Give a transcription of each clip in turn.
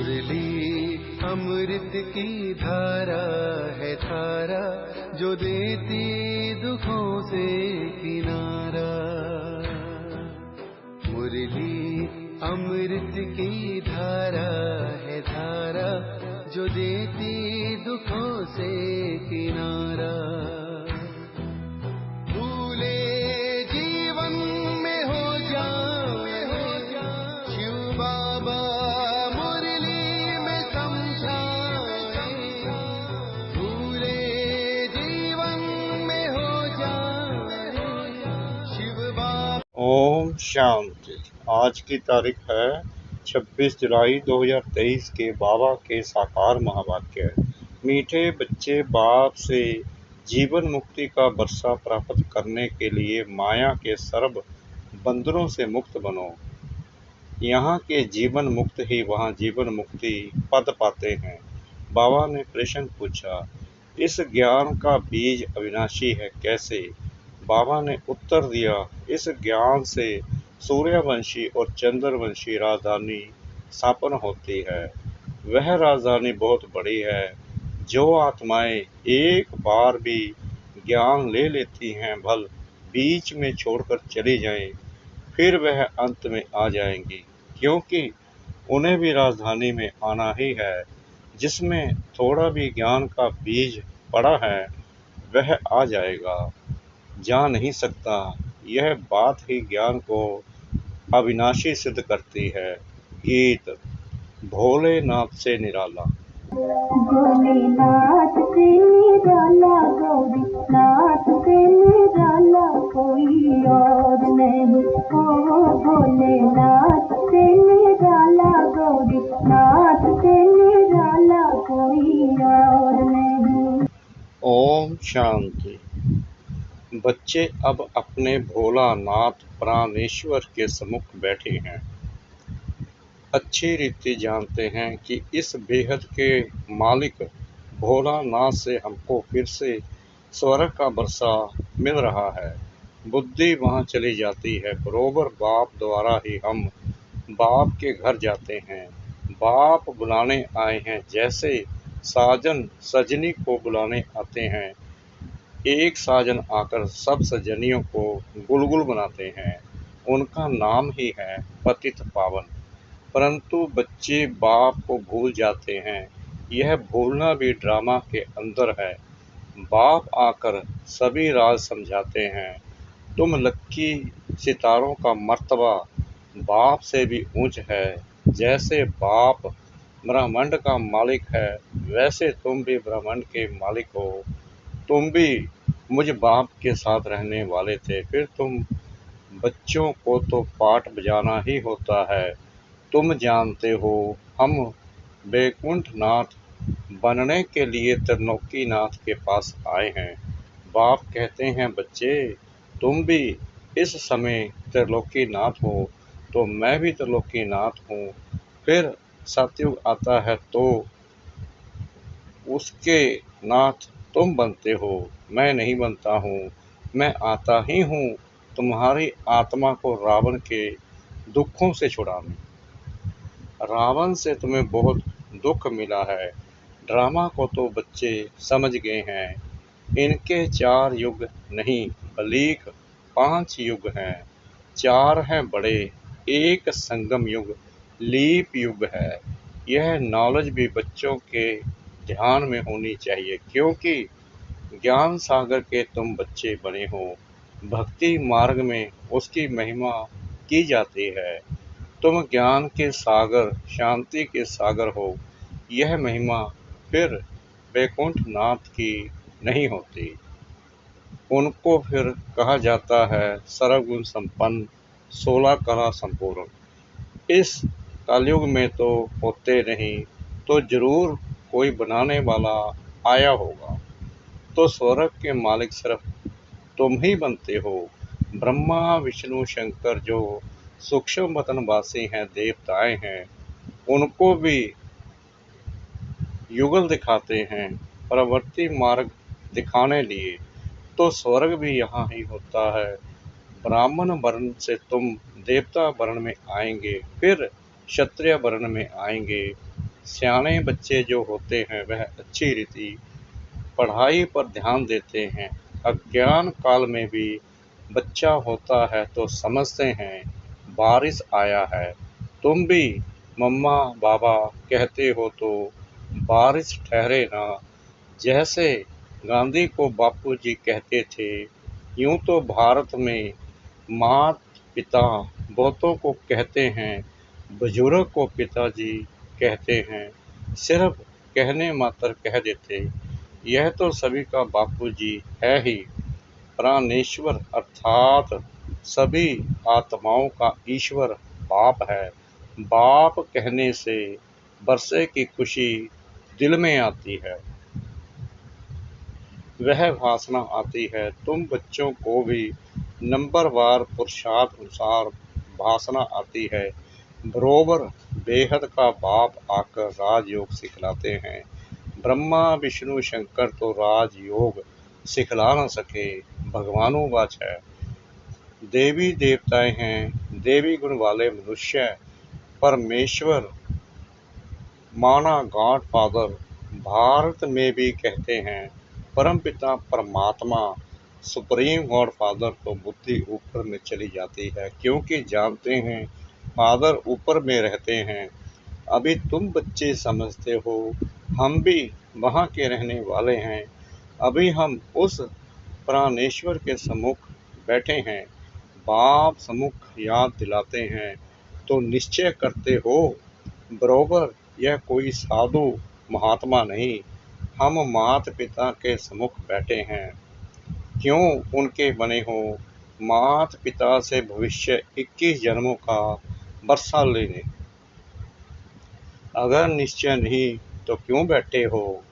मुरली अमृत की धारा है धारा, जो देती दुखों से किनारा। मुरली अमृत की धारा है धारा, जो देती दुखों से किनारा। भूले जीवन में हो जाए शिव बाबा मुरली में समझाए। भूले जीवन में हो जाए शिव बाबा। ओम शांति। आज की तारीख है 26 जुलाई 2023 के बाबा के साकार महावाक्य। मीठे बच्चे, बाप से जीवन मुक्ति का वर्षा प्राप्त करने के लिए माया के सर्व बंधनों से मुक्त बनो। यहाँ के जीवन मुक्त ही वहाँ जीवन मुक्ति पद पाते हैं। बाबा ने प्रश्न पूछा, इस ज्ञान का बीज अविनाशी है कैसे? बाबा ने उत्तर दिया, इस ज्ञान से सूर्यवंशी और चंद्रवंशी राजधानी स्थापन होती है। वह राजधानी बहुत बड़ी है। जो आत्माएं एक बार भी ज्ञान ले लेती हैं, भल बीच में छोड़कर चली जाएं, फिर वह अंत में आ जाएंगी, क्योंकि उन्हें भी राजधानी में आना ही है। जिसमें थोड़ा भी ज्ञान का बीज पड़ा है, वह आ जाएगा, जा नहीं सकता। यह बात ही ज्ञान को अविनाशी सिद्ध करती है। गीत भोलेनाथ से निराला। भोलेनाथ से निराला, गौरीनाथ से निराला कोई और नहीं। ओ भोलेनाथ से निराला, गौरीनाथ से निराला कोई और नहीं। ओम शांति। बच्चे अब अपने भोलानाथ प्राणेश्वर के सम्मुख बैठे हैं। अच्छी रीति जानते हैं कि इस बेहद के मालिक भोलानाथ से हमको फिर से स्वर्ग का वर्षा मिल रहा है। बुद्धि वहाँ चली जाती है। बरोबर बाप द्वारा ही हम बाप के घर जाते हैं। बाप बुलाने आए हैं, जैसे साजन सजनी को बुलाने आते हैं। एक साजन आकर सब सजनियों को गुलगुल बनाते हैं। उनका नाम ही है पतित पावन। परंतु बच्चे बाप को भूल जाते हैं। यह भूलना भी ड्रामा के अंदर है। बाप आकर सभी राज समझाते हैं। तुम लक्की सितारों का मर्तबा बाप से भी ऊंच है। जैसे बाप ब्रह्मांड का मालिक है, वैसे तुम भी ब्रह्मांड के मालिक हो। तुम भी मुझ बाप के साथ रहने वाले थे। फिर तुम बच्चों को तो पाठ बजाना ही होता है। तुम जानते हो हम बैकुंठनाथ बनने के लिए त्रिलोकीनाथ के पास आए हैं। बाप कहते हैं, बच्चे तुम भी इस समय त्रिलोकीनाथ हो, तो मैं भी त्रिलोकीनाथ हूँ। फिर सतयुग आता है तो उसके नाथ तुम बनते हो, मैं नहीं बनता हूँ। मैं आता ही हूँ तुम्हारी आत्मा को रावण के दुखों से छुड़ाने। रावण से तुम्हें बहुत दुख मिला है। ड्रामा को तो बच्चे समझ गए हैं। इनके 4 युग नहीं, बल्कि 5 युग हैं। 4 हैं बड़े, एक संगम युग लीप युग है। यह नॉलेज भी बच्चों के ध्यान में होनी चाहिए, क्योंकि ज्ञान सागर के तुम बच्चे बने हो। भक्ति मार्ग में उसकी महिमा की जाती है। तुम ज्ञान के सागर, शांति के सागर हो। यह महिमा फिर बैकुंठनाथ की नहीं होती। उनको फिर कहा जाता है सर्वगुण संपन्न, 16 कला संपूर्ण। इस कलयुग में तो होते नहीं, तो जरूर कोई बनाने वाला आया होगा। तो स्वर्ग के मालिक सिर्फ तुम ही बनते हो। ब्रह्मा विष्णु शंकर जो सूक्ष्म वतनवासी हैं, देवताएं हैं, उनको भी युगल दिखाते हैं, प्रवृत्ति मार्ग दिखाने लिए। तो स्वर्ग भी यहाँ ही होता है। ब्राह्मण वर्ण से तुम देवता वर्ण में आएंगे, फिर क्षत्रिय वर्ण में आएंगे, सियाने बच्चे जो होते हैं वह अच्छी रीति पढ़ाई पर ध्यान देते हैं। अज्ञान काल में भी बच्चा होता है तो समझते हैं बारिश आया है। तुम भी मम्मा बाबा कहते हो तो बारिश ठहरे ना। जैसे गांधी को बापूजी कहते थे, यूं तो भारत में मात पिता बहुतों को कहते हैं, बुजुर्ग को पिताजी कहते हैं, सिर्फ कहने मात्र कह देते। यह तो सभी का बापूजी है ही, प्राणेश्वर अर्थात सभी आत्माओं का ईश्वर बाप है। बाप कहने से बरसे की खुशी दिल में आती है, वह वासना आती है। तुम बच्चों को भी नंबरवार पुरुषार्थ अनुसार वासना आती है। बरोबर बेहद का बाप आकर राजयोग सिखलाते हैं। ब्रह्मा विष्णु शंकर तो राजयोग सिखला न सके, भगवानोवाच है। देवी देवताएं हैं, देवी गुण वाले मनुष्य परमेश्वर माना गॉड फादर। भारत में भी कहते हैं परमपिता परमात्मा सुप्रीम गॉड फादर, तो बुद्धि ऊपर में चली जाती है, क्योंकि जानते हैं फादर ऊपर में रहते हैं। अभी तुम बच्चे समझते हो हम भी वहाँ के रहने वाले हैं। अभी हम उस प्राणेश्वर के सम्मुख बैठे हैं, बाप सम्मुख याद दिलाते हैं तो निश्चय करते हो बरोबर यह कोई साधु महात्मा नहीं, हम माता पिता के सम्मुख बैठे हैं। क्यों उनके बने हो, माता पिता से भविष्य 21 जन्मों का बरसा लेने। अगर निश्चय नहीं तो क्यों बैठे हो,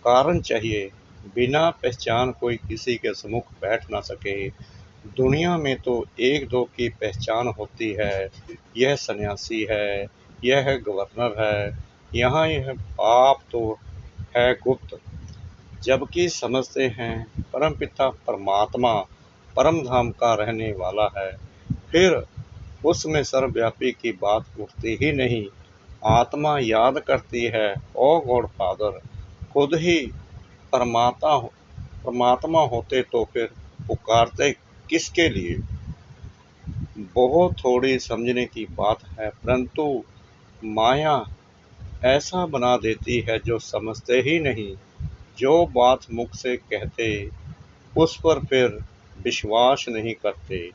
कारण चाहिए। बिना पहचान कोई किसी के सम्मुख बैठ ना सके। दुनिया में तो एक दो की पहचान होती है, यह सन्यासी है, यह गवर्नर है, यहाँ यह बाप तो है गुप्त। जबकि समझते हैं परमपिता परमात्मा परम धाम का रहने वाला है, फिर उसमें सर्वव्यापी की बात उठती ही नहीं। आत्मा याद करती है, ओ गॉड फादर खुद ही परमात्मा होते तो फिर पुकारते किसके लिए। बहुत थोड़ी समझने की बात है, परंतु माया ऐसा बना देती है जो समझते ही नहीं। जो बात मुख से कहते उस पर फिर विश्वास नहीं करते।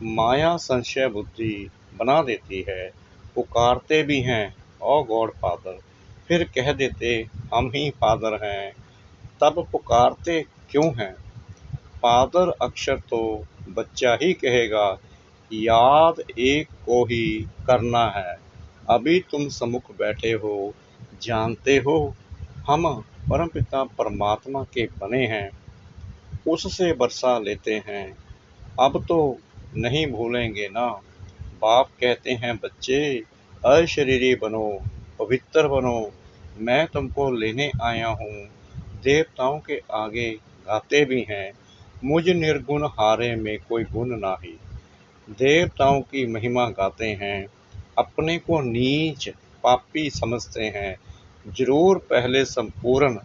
माया संशय बुद्धि बना देती है। पुकारते भी हैं ओ गॉड फादर, फिर कह देते हम ही फादर हैं, तब पुकारते क्यों हैं। फादर अक्षर तो बच्चा ही कहेगा, याद एक को ही करना है। अभी तुम सम्मुख बैठे हो, जानते हो हम परमपिता परमात्मा के बने हैं, उससे बरसा लेते हैं। अब तो नहीं भूलेंगे ना। बाप कहते हैं बच्चे अशरीरी बनो, पवित्र बनो, मैं तुमको लेने आया हूँ। देवताओं के आगे गाते भी हैं, मुझ निर्गुण हारे में कोई गुण नाही। देवताओं की महिमा गाते हैं, अपने को नीच पापी समझते हैं। जरूर पहले संपूर्ण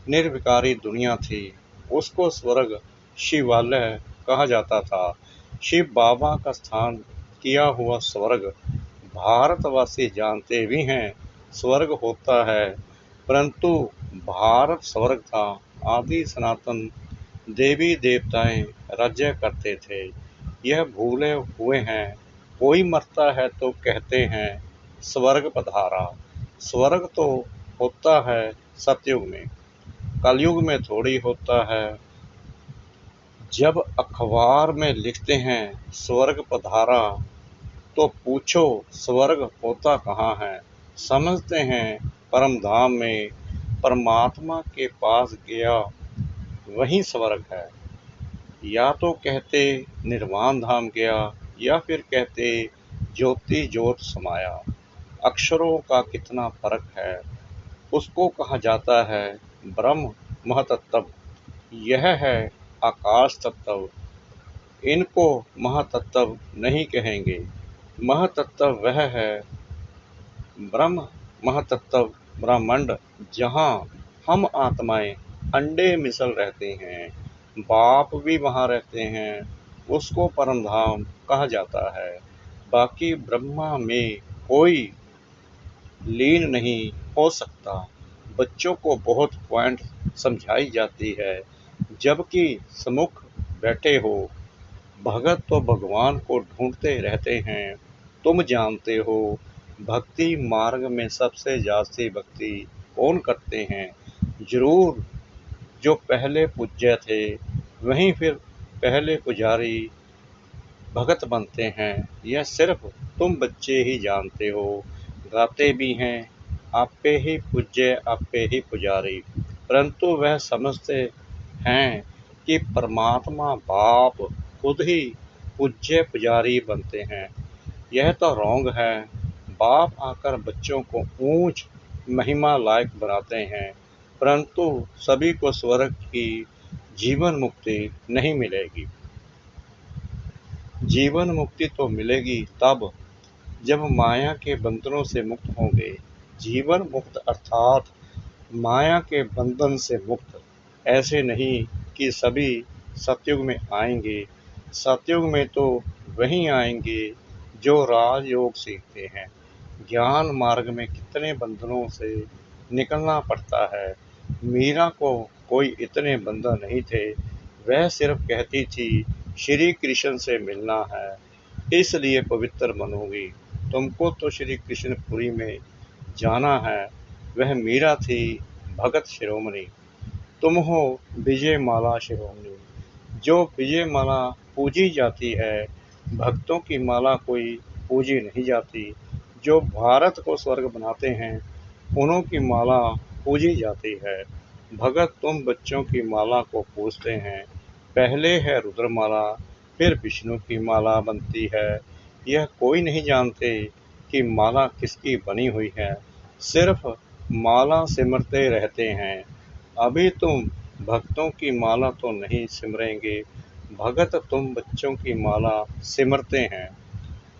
निर्विकारी दुनिया थी, उसको स्वर्ग शिवालय कहा जाता था। शिव बाबा का स्थान किया हुआ स्वर्ग भारतवासी जानते भी हैं स्वर्ग होता है, परंतु भारत स्वर्ग था। आदि सनातन देवी देवताएं राज्य करते थे, यह भूले हुए हैं। कोई मरता है तो कहते हैं स्वर्ग पधारा। स्वर्ग तो होता है सतयुग में, कलयुग में थोड़ी होता है। जब अखबार में लिखते हैं स्वर्ग पधारा तो पूछो स्वर्ग होता कहाँ है। समझते हैं परम धाम में परमात्मा के पास गया वहीं स्वर्ग है। या तो कहते निर्वाण धाम गया, या फिर कहते ज्योति ज्योत समाया। अक्षरों का कितना फर्क है। उसको कहा जाता है ब्रह्म महतत्व, यह है आकाश तत्व। इनको महातत्व नहीं कहेंगे। महातत्व वह है ब्रह्म महातत्व ब्रह्मांड जहाँ हम आत्माएं अंडे मिसल रहते हैं, बाप भी वहाँ रहते हैं, उसको परम धाम कहा जाता है। बाकी ब्रह्मा में कोई लीन नहीं हो सकता। बच्चों को बहुत पॉइंट समझाई जाती है, जबकि सम्मुख बैठे हो भगत तो भगवान को ढूंढते रहते हैं। तुम जानते हो भक्ति मार्ग में सबसे ज्यादा भक्ति कौन करते हैं? जरूर जो पहले पूज्य थे, वहीं फिर पहले पुजारी भगत बनते हैं। यह सिर्फ तुम बच्चे ही जानते हो। गाते भी हैं आपे ही पूज्य आपे ही पुजारी, परंतु वह समझते हैं कि परमात्मा बाप खुद ही पूज्य पुजारी बनते हैं। यह तो रॉन्ग है। बाप आकर बच्चों को ऊंच महिमा लायक बनाते हैं, परंतु सभी को स्वर्ग की जीवन मुक्ति नहीं मिलेगी। जीवन मुक्ति तो मिलेगी तब जब माया के बंधनों से मुक्त होंगे। जीवन मुक्त अर्थात माया के बंधन से मुक्त। ऐसे नहीं कि सभी सतयुग में आएंगे। सतयुग में तो वही आएंगे जो राजयोग सीखते हैं। ज्ञान मार्ग में कितने बंधनों से निकलना पड़ता है। मीरा को कोई इतने बंधन नहीं थे। वह सिर्फ कहती थी श्री कृष्ण से मिलना है, इसलिए पवित्र बनूंगी। तुमको तो श्री कृष्णपुरी में जाना है। वह मीरा थी भगत शिरोमणि। तुम हो विजय माला शिरोमणि। जो विजय माला पूजी जाती है, भक्तों की माला कोई पूजी नहीं जाती। जो भारत को स्वर्ग बनाते हैं, उन्हों की माला पूजी जाती है। भगत तुम बच्चों की माला को पूजते हैं। पहले है रुद्रमाला, फिर विष्णु की माला बनती है। यह कोई नहीं जानते कि माला किसकी बनी हुई है, सिर्फ माला सिमरते रहते हैं। अभी तुम भक्तों की माला तो नहीं सिमरेंगे। भगत तुम बच्चों की माला सिमरते हैं।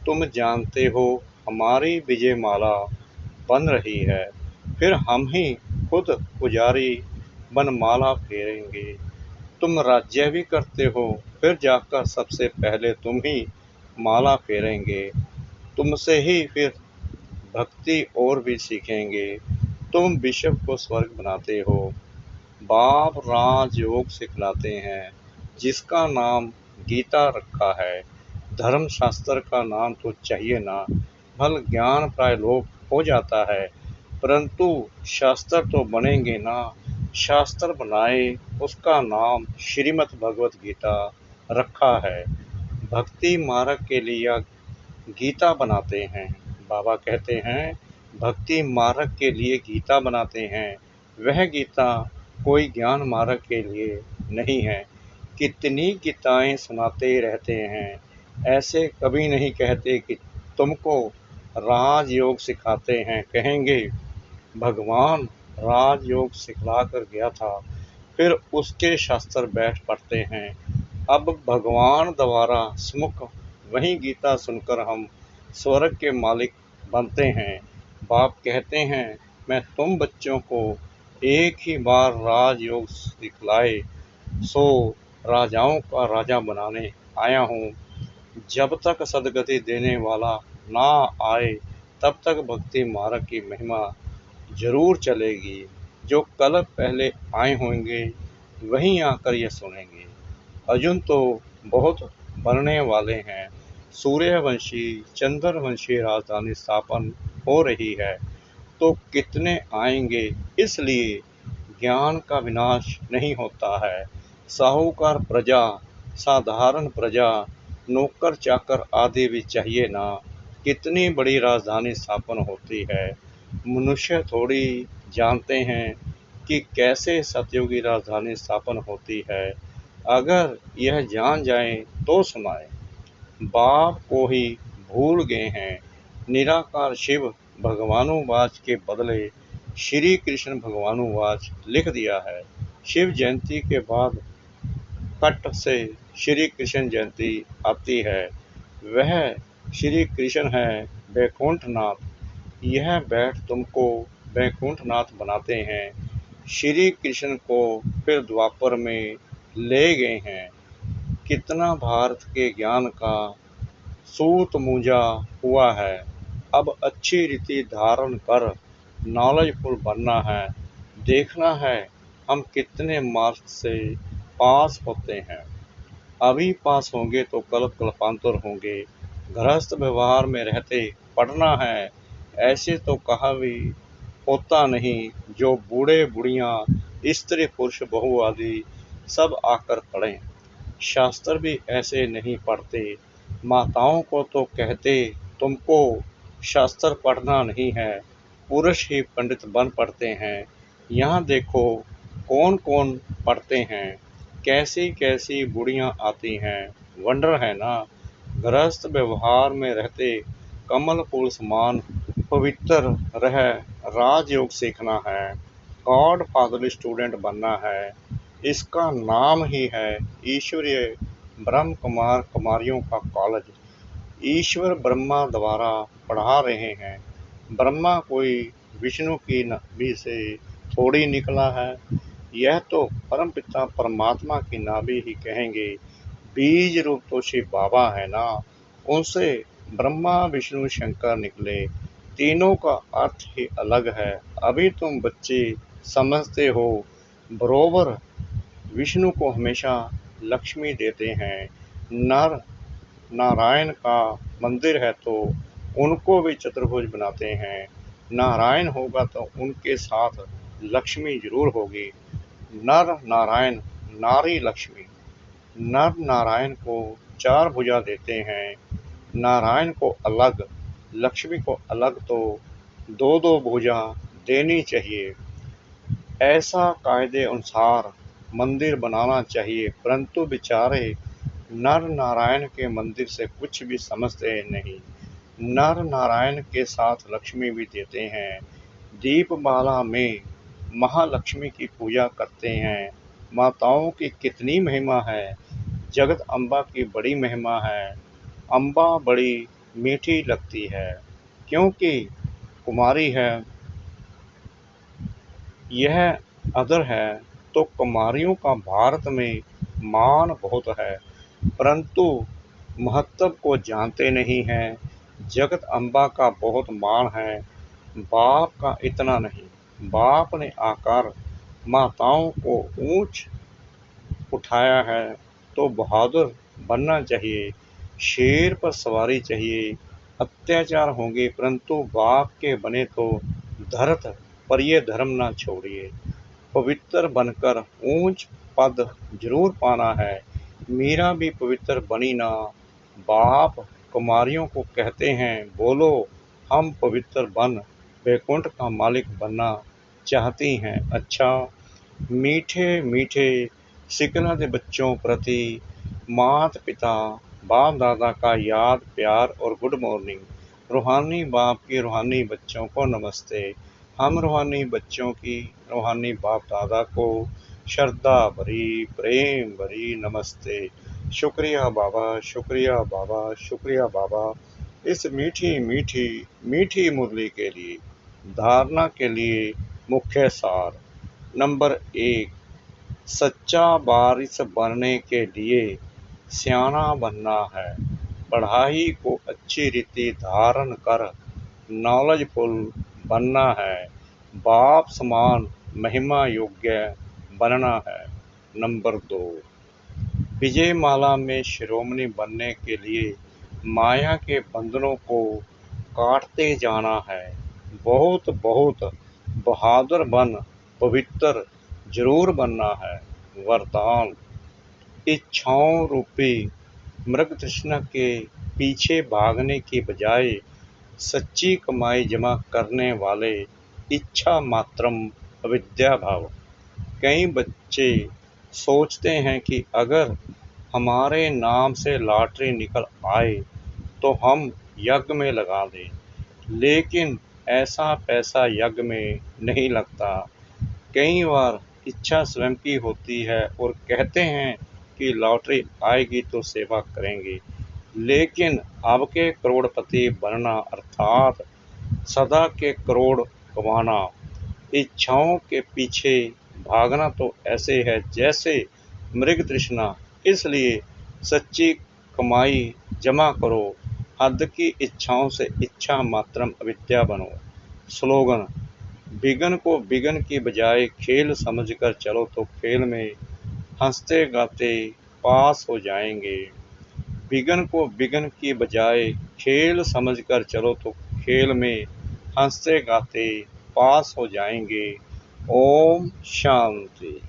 तुम जानते हो हमारी विजय माला बन रही है, फिर हम ही खुद पुजारी बन माला फेरेंगे। तुम राज्य भी करते हो, फिर जाकर सबसे पहले तुम ही माला फेरेंगे। तुमसे ही फिर भक्ति और भी सीखेंगे। तुम विश्व को स्वर्ग बनाते हो। बाप राजयोग सिखलाते हैं, जिसका नाम गीता रखा है। धर्म शास्त्र का नाम तो चाहिए ना, भल ज्ञान प्राय लोप हो जाता है, परंतु शास्त्र तो बनेंगे ना। शास्त्र बनाए, उसका नाम श्रीमद् भगवत गीता रखा है। भक्ति मार्ग के लिए गीता बनाते हैं। बाबा कहते हैं भक्ति मार्ग के लिए गीता बनाते हैं। वह गीता कोई ज्ञान मार्ग के लिए नहीं है। कितनी गीताएं सुनाते रहते हैं, ऐसे कभी नहीं कहते कि तुमको राजयोग सिखाते हैं। कहेंगे भगवान राजयोग सिखला कर गया था, फिर उसके शास्त्र बैठ पढ़ते हैं। अब भगवान द्वारा सम्मुख वही गीता सुनकर हम स्वर्ग के मालिक बनते हैं। बाप कहते हैं मैं तुम बच्चों को एक ही बार राजयोग सिखलाए, सो राजाओं का राजा बनाने आया हूँ। जब तक सदगति देने वाला ना आए, तब तक भक्ति मार्ग की महिमा जरूर चलेगी। जो कल पहले आए होंगे, वहीं आकर ये सुनेंगे। अर्जुन तो बहुत बनने वाले हैं। सूर्यवंशी चंद्रवंशी राजधानी स्थापन हो रही है, तो कितने आएंगे। इसलिए ज्ञान का विनाश नहीं होता है। साहूकार प्रजा, साधारण प्रजा, नौकर चाकर आदि भी चाहिए ना। कितनी बड़ी राजधानी स्थापन होती है। मनुष्य थोड़ी जानते हैं कि कैसे सतयुगी राजधानी स्थापन होती है। अगर यह जान जाए तो सुनाए। बाप को ही भूल गए हैं। निराकार शिव भगवानुवाच के बदले श्री कृष्ण भगवानुवाच लिख दिया है। शिव जयंती के बाद कट से श्री कृष्ण जयंती आती है। वह श्री कृष्ण है बैकुंठनाथ। यह बैठ तुमको वैकुंठनाथ बनाते हैं। श्री कृष्ण को फिर द्वापर में ले गए हैं। कितना भारत के ज्ञान का सूत मूंजा हुआ है। अब अच्छी रीति धारण कर नॉलेजफुल बनना है। देखना है हम कितने मार्क्स से पास होते हैं। अभी पास होंगे तो कल कल्पांतर होंगे। गृहस्थ व्यवहार में रहते पढ़ना है। ऐसे तो कहा भी होता नहीं, जो बूढ़े बुढ़ियां स्त्री पुरुष बहू आदि सब आकर पढ़ें। शास्त्र भी ऐसे नहीं पढ़ते। माताओं को तो कहते तुमको शास्त्र पढ़ना नहीं है, पुरुष ही पंडित बन पढ़ते हैं। यहाँ देखो कौन कौन पढ़ते हैं, कैसी कैसी बुढ़ियाँ आती हैं। वंडर है ना। गृहस्थ व्यवहार में रहते कमल फूल समान पवित्र रह राजयोग सीखना है। गॉड फादरली स्टूडेंट बनना है। इसका नाम ही है ईश्वरीय ब्रह्म कुमार कुमारियों का कॉलेज। ईश्वर ब्रह्मा द्वारा पढ़ा रहे हैं। ब्रह्मा कोई विष्णु की नाभि से थोड़ी निकला है। यह तो परमपिता परमात्मा की नाभि ही कहेंगे। बीज रूप तो शिव बाबा है ना। उनसे ब्रह्मा विष्णु शंकर निकले। तीनों का अर्थ ही अलग है। अभी तुम बच्चे समझते हो। बरोबर विष्णु को हमेशा लक्ष्मी देते हैं। नर नारायण का मंदिर है तो उनको भी चतुर्भुज बनाते हैं। नारायण होगा तो उनके साथ लक्ष्मी जरूर होगी। नर नारायण नारी लक्ष्मी। नर नारायण को चार भुजा देते हैं। नारायण को अलग, लक्ष्मी को अलग, तो दो दो भुजा देनी चाहिए। ऐसा कायदे अनुसार मंदिर बनाना चाहिए। परंतु बेचारे नर नारायण के मंदिर से कुछ भी समझते नहीं। नर नारायण के साथ लक्ष्मी भी देते हैं। दीपमाला में महालक्ष्मी की पूजा करते हैं। माताओं की कितनी महिमा है। जगत अम्बा की बड़ी महिमा है। अम्बा बड़ी मीठी लगती है क्योंकि कुमारी है। यह अदर है तो कुमारियों का भारत में मान बहुत है, परंतु महत्व को जानते नहीं हैं। जगत अम्बा का बहुत मान है, बाप का इतना नहीं। बाप ने आकर माताओं को ऊंच उठाया है तो बहादुर बनना चाहिए। शेर पर सवारी चाहिए। अत्याचार होंगे परंतु बाप के बने तो धरत पर ये धर्म ना छोड़िए। पवित्र बनकर ऊंच पद जरूर पाना है। मीरा भी पवित्र बनी ना। बाप कुमारियों को कहते हैं बोलो हम पवित्र बन वैकुंठ का मालिक बनना चाहती हैं। अच्छा मीठे मीठे सिकलद बच्चों प्रति माता पिता बाप दादा का याद प्यार और गुड मॉर्निंग। रूहानी बाप की रूहानी बच्चों को नमस्ते। हम रूहानी बच्चों की रूहानी बाप दादा को श्रद्धा भरी प्रेम भरी नमस्ते। शुक्रिया बाबा, शुक्रिया बाबा, शुक्रिया बाबा इस मीठी मीठी मीठी मुरली के लिए। धारणा के लिए मुख्य सार। नंबर 1, सच्चा वारिस बनने के लिए सियाना बनना है। पढ़ाई को अच्छी रीति धारण कर नॉलेजफुल बनना है। बाप समान महिमा योग्य बनना है। नंबर 2, विजय माला में शिरोमणि बनने के लिए माया के बंधनों को काटते जाना है। बहुत बहुत बहादुर बन पवित्र जरूर बनना है। वरदान, इच्छाओं रूपी मृग तृष्णा के पीछे भागने की बजाय सच्ची कमाई जमा करने वाले इच्छा मात्रम अविद्या भाव। कई बच्चे सोचते हैं कि अगर हमारे नाम से लॉटरी निकल आए तो हम यज्ञ में लगा दें, लेकिन ऐसा पैसा यज्ञ में नहीं लगता। कई बार इच्छा स्वयं की होती है और कहते हैं कि लॉटरी आएगी तो सेवा करेंगे, लेकिन आपके करोड़पति बनना अर्थात सदा के करोड़ कमाना, इच्छाओं के पीछे भागना तो ऐसे है जैसे मृग तृष्णा। इसलिए सच्ची कमाई जमा करो, हद की इच्छाओं से इच्छा मात्रम अविद्या बनो। स्लोगन: विघ्न को विघ्न की बजाय खेल समझकर चलो तो खेल में हंसते गाते पास हो जाएंगे। विघ्न को विघ्न की बजाय खेल समझकर चलो तो खेल में हंसते गाते पास हो जाएंगे। ओम शांति।